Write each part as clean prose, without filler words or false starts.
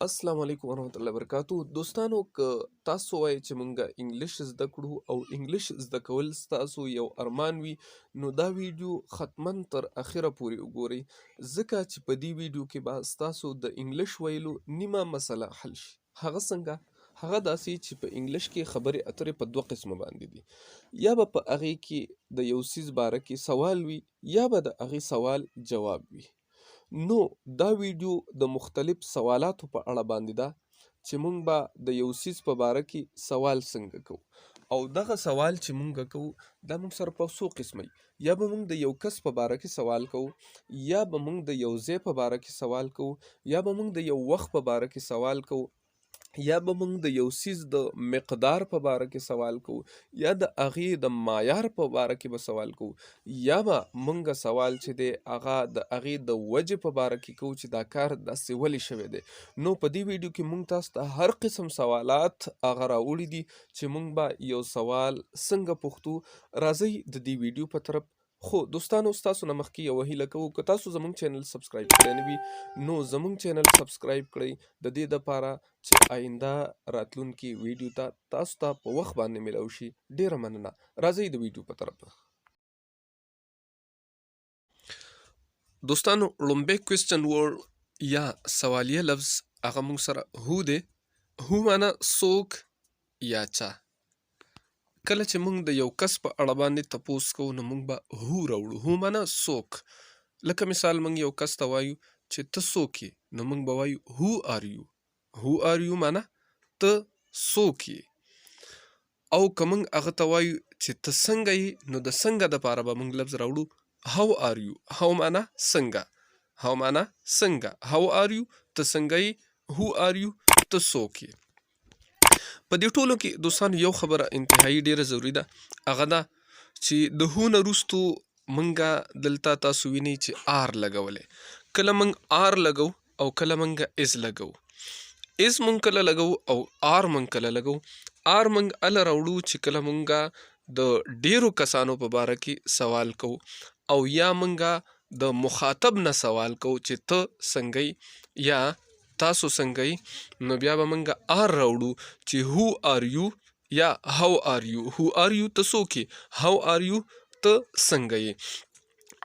السلام علیکم ورحمت الله وبرکاتو. دوستانو که تاسو وایئ چې مونږ انګلیش زده کړو او انګلیش زده کول ستاسو یو ارمان وي، نو دا ویډیو حتما تر اخره پورې وګورئ، ځکه چې په دې ویډیو کې به ستاسو د انګلیش ویلو نیمه مسله حل شي. هغه څنګه؟ هغه داسې چې په انګلیش کې خبرې اترې په دوه قسمه باندې دي، یا به په هغې کې د یو څیز باره کې سوال وي یا به د هغې سوال جواب وي. نو دا ویډیو د مختلف سوالاتو په اړه باندې ده چې مونږ به د یو څیز په باره کې سوال څنګه کوو، او دغه سوال چې مونږ کوو دا مونږ سره په څو قسمه یا به مونږ د یو کس په باره کې سوال کوو، یا به مونږ د یو ځای په باره کې سوال کوو، یا به مونږ د یو وخت په باره کې سوال کوو، یا به مونږ د یو څیز د مقدار په باره کې سوال کوو، یا د هغې د معیار په باره کې به سوال کوو، یا به مونږ سوال چې دی هغه د هغې د وجې په باره کې کوو چې دا کار داسې ولې شوی دی. نو په دې ویډیو کې مونږ تاسو ته هر قسم سوالات هغه راوړي دي چې مونږ به یو سوال څنګه پوښتو. راځئ د دې ویډیو په طرف. خو دوستانو ستاسو نه مخکې یوه هیله کوو که تاسو زموږ چینل سبسکرایب کړی نه وي نو زموږ چینل سبسکرایب کړئ، د دې دپاره چې آینده راتلونکي ویډیو ته تاسو ته په وخت باندې میلاو شي. ډیره مننه. راځئ د ویډیو په طرف. دوستانو لومبی کوېسچن ورډ یا سوالیه لفظ هغه موږ سره هو دی. هو معنی څوک یا چا. کله چې موږ د یو کس په اړه باندې تپوس کوو نو موږ به هو راوړو. هو معنی څوک. لکه مثال موږ یو کس ته وایو چې ته څوک یې، نو موږ به وایو هو آر یو. هو آر یو معنی ته څوک یې. او که موږ هغه ته وایو چې ته څنګه یې، نو د څنګه دپاره به موږ لفظ راوړو هاو آر یو. هاو معنی څنګه. هاو معنی څنګه. هاو آر یو ته څنګه یې. هو آر یو ته څوک یې. په دې ټولو کې دوستانو یو خبره انتهایی ډیره ضروري ده، هغه ده چې د هو نه وروستو موږ دلته تاسو وینئ چې آر لګولی. کله موږ آر لګو او کله موږ از لګو. از موږ کله لګو او آر موږ کله لګو. آر موږ هله راوړو چې کله موږ د ډیرو کسانو په باره کې سوال کوو، او یا موږ د مخاطب نه سوال کوو چې ته څنګه یې یا تاسو څنګه یې، نو بیا به موږ آر راوړو چې هو آر یو یا هاو آر یو. هو آر یو ته څوک یې، هاو آر یو ته څنګه یې.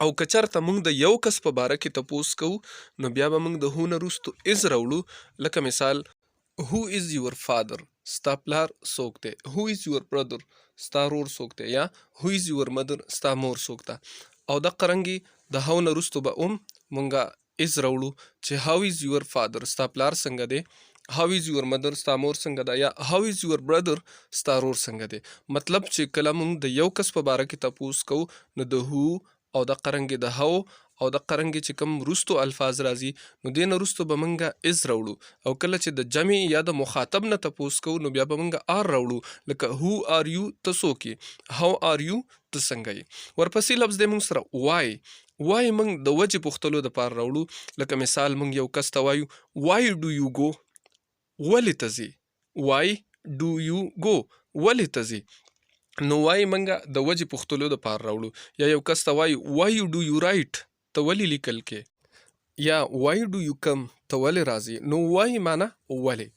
او که چېرته موږ د یو کس په باره کې تپوس کوو نو بیا به موږ د هو نه وروستو از راوړو. لکه مثال هو از یور فادر، ستا پلار څوک دی. هو از یور برادر، ستا ورور څوک دی. یا هو از یور مدر، ستا مور څوک ده. او دقه رنګې د هاو نه وروستو به موږ از راوړو چې هاو از یور فادر، ستا پلار څنګه دی. هاو از یور مدر، ستا مور څنګه ده. یا هاو از یور برادر، ستا ورور څنګه دی. مطلب چې کله موږ د یو کس په باره کې تپوس کوو نو د هو او دقه رنګې د هاو او دقه رنګې چې کوم وروستو الفاظ راځي نو دې نه وروستو به موږ از راوړو. او کله چې د جمع یا د مخاطب نه تپوس کوو نو بیا به موږ آر راوړو. لکه هو آر یو ته څوک یې، هاو آر یو ته څنګه یې. ورپسې لفظ دی موږ سره وای. وای موږ د وجې پوښتلو دپاره راوړو. لکه مثال موږ یو کس ته وایو وای ډو یو گو، ولې ته ځې. وای ډو یو گو، ولې ته ځې. نو وای موږ د وجې پوښتلو دپاره راوړو. یا یو کس ته وایو وای ډو یو رایټ، ته ولې لیکل کې. یا وای ډو یو کم، ته ولې راځې. نو وای معنی ولې.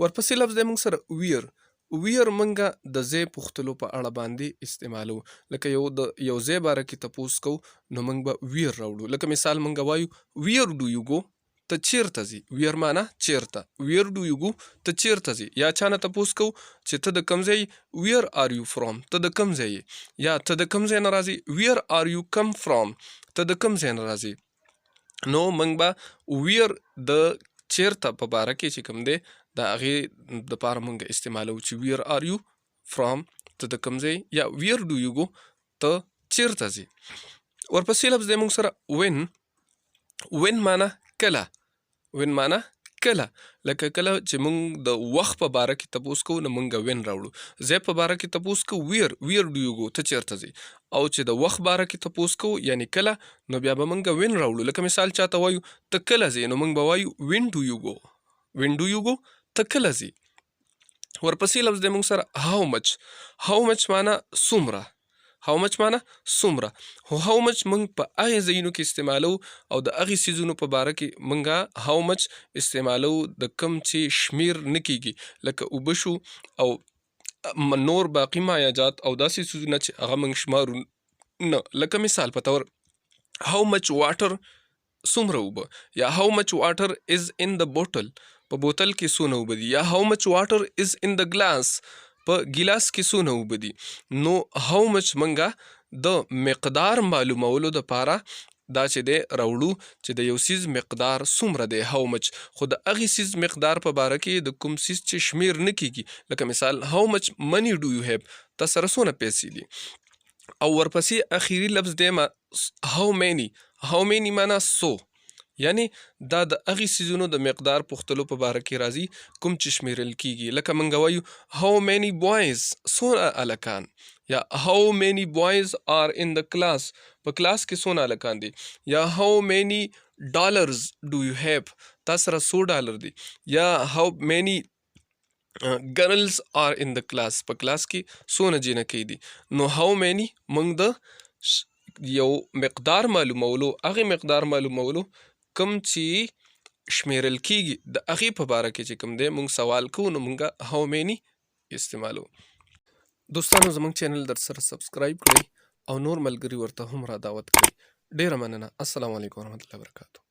ورپسې لفظ دی موږ سره ویر. ویر موږ د ځای پوښتلو په اړه باندې استعمالو. لکه یو ځای باره کې تپوس کوو نو موږ به ویر راوړو. لکه مثال موږ وایو ویر ډو یو گو، ته چیرته ځې. ویر معنی چیرته. ویر ډو یو گو ته چیرته ځې. یا چا نه تپوس کوو چې ته د کوم ځای، ویر آر یو فرام، ته د کوم ځای یې. یا ته د کوم ځای نه راځې، ویر آر یو کم فرام، ته د کوم ځای نه راځې. نو موږ به ویر د چیرته په باره کې چې کوم دی د هغې دپاره موږ استعمالوو چې ویر آر یو فرام، ته د کوم ځای. یا ویر ډو یو گو، ته چیرته ځې. ورپسې لفظ دی موږ سره وین. وین معنی کله. وین معنی کله. لکه کله چې موږ د وخت په باره کې تپوس کوو نو موږ وین راوړو. ځای په باره کې تپوس کوو ویر ډو یو گو، ته چیرته ځې. او چې د وخت باره کې تپوس کوو یعنی کله، نو بیا به موږ وین راوړو. لکه مثال چاته وایو ته کله ځې، نو موږ به وایو وین ډو یو گو. وین ډو یو گو، ته کله ځې. ورپسې لفظ دی موږ سره هاو مچ. هاو مچ معنی څومره. هاو مچ معنا څومره. خو هاو مچ موږ په هغې ځایونو کې استعمالو او د هغې څیزونو په باره کې موږ هاو مچ استعمالو د کم چې شمیر نه کیږي، لکه اوبه شو او نور باقي مایعات او داسې څیزونه چې هغه موږ شمارو نه. لکه مثال په طور هاو مچ واټر څومره اوبه، یا هاو مچ واټر از ان د بوتل، په بوتل کې څونه اوبه دي، یا هاو مچ واټر از ان د ګلاس، په ګیلاس کې څونه اوبه دي. نو هاو مچ منګه د مقدار معلومولو دپاره دا چې دی راوړو چې د یو سیز مقدار څومره دی هاو مچ. خو د هغې سیز مقدار په باره کې د کوم سیز چې شمیر نه کیږي، لکه مثال هاو مچ منی ډو یو هیو، تا سره څونه پیسې دي. او ورپسې اخیری لفظ دی هاو مینی. هاو مینی معنا څو، یعنی دا د هغې څیزونو د مقدار پوښتلو په باره کې راځي کوم چې شمیرل کیږي. لکه موږ وایو هاو مینی بوایز، څونه هلکان، یا هاو مینی بوایز آر ان د کلاس، په کلاس کې څونه هلکان دي. یا هاو مینی ډالرز ډو یو هیو، تا سره $100 دي. یا هاو مینی ګرلز آر ان د کلاس، په کلاس کې څونه جینکۍ دي. نو هاو مینی موږ د یو مقدار معلومولو، هغې مقدار معلومولو کم چې شمیرل کیږي د هغې په باره کې چې کوم دی موږ سوال کوو، نو موږ هاو مینی استعمالو. دوستانو زموږ چینل در سره سبسکرایب کړئ او نور ملګري ورته هم را دعوت کړئ. ډیره مننه. السلام علیکم ورحمة الله وبرکاتہ.